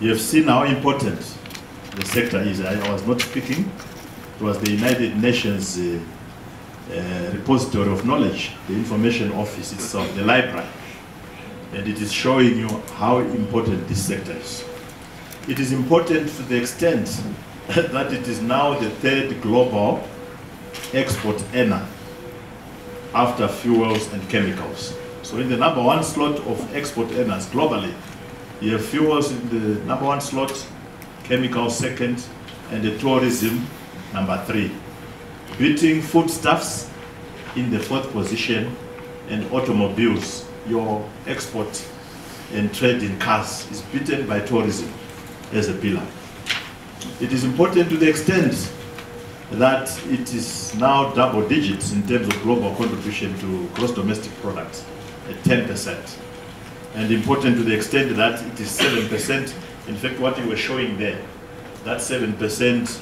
You have seen how important the sector is. I was not speaking. It was the United Nations repository of knowledge, the information office itself, the library. And it is showing you how important this sector is. It is important to the extent that it is now the third global export earner after fuels and chemicals. So in the #1 slot of export earners globally, you have fuels in the #1 slot, chemicals second, and the tourism #3. Beating foodstuffs in the 4th position, and automobiles, your export and trade in cars, is beaten by tourism as a pillar. It is important to the extent that it is now double digits in terms of global contribution to gross domestic product at 10%. And important to the extent that it is 7%. In fact, what you were showing there, that 7%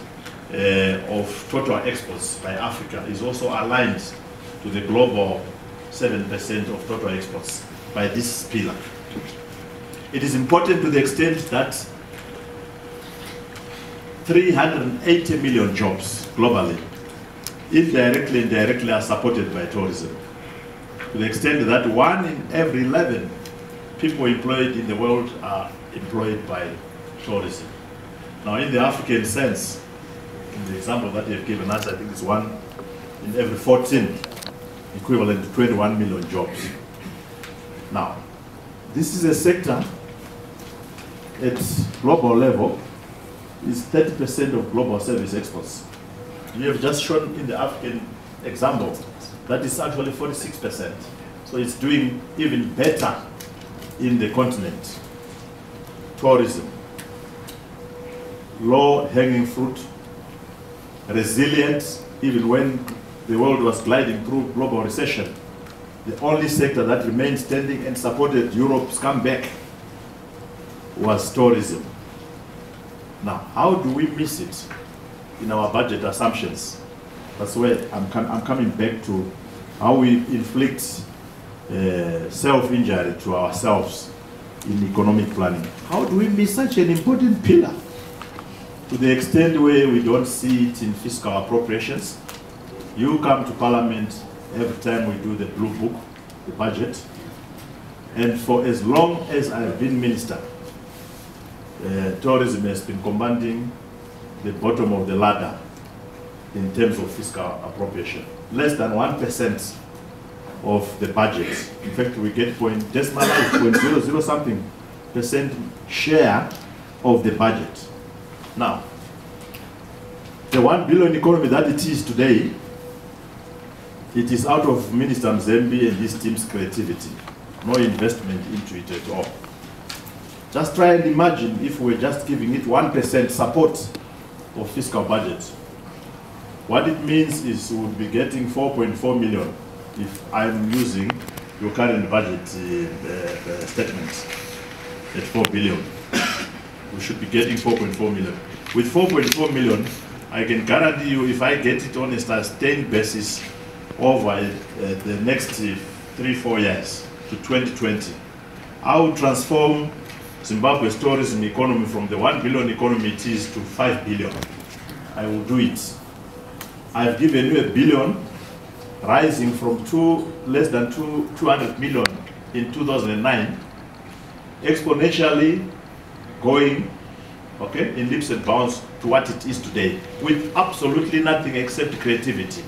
of total exports by Africa is also aligned to the global 7% of total exports by this pillar. It is important to the extent that 380 million jobs globally, indirectly and directly, are supported by tourism. To the extent that 1 in every 11 people employed in the world are employed by tourism. Now, in the African sense, in the example that you have given us, I think it's 1 in every 14, equivalent to 21 million jobs. Now, this is a sector at global level is 30% of global service exports. You have just shown in the African example that is actually 46%. So it's doing even better in the continent. Tourism, low-hanging fruit, resilient, even when the world was gliding through global recession. The only sector that remained standing and supported Europe's comeback was tourism. Now, how do we miss it in our budget assumptions? That's where I'm coming back to how we inflict self-injury to ourselves in economic planning. How do we miss such an important pillar to the extent where we don't see it in fiscal appropriations? You come to Parliament every time we do the Blue Book, the budget, and for as long as I have been minister, tourism has been commanding the bottom of the ladder in terms of fiscal appropriation. Less than 1% of the budget. In fact, we get 0.00 something percent share of the budget. Now, the 1 billion economy that it is today, it is out of Minister Mzembi and his team's creativity. No investment into it at all. Just try and imagine if we're just giving it 1% support of fiscal budget. What it means is we would be getting 4.4 million if I'm using your current budget statement at 4 billion. We should be getting 4.4 million. With 4.4 million, I can guarantee you if I get it on a sustained basis over the next 3-4 years to 2020, I will transform Zimbabwe's tourism economy from the 1 billion economy it is to 5 billion. I will do it. I've given you 1 billion, rising from less than 200 million in 2009, exponentially going, okay, in leaps and bounds to what it is today, with absolutely nothing except creativity.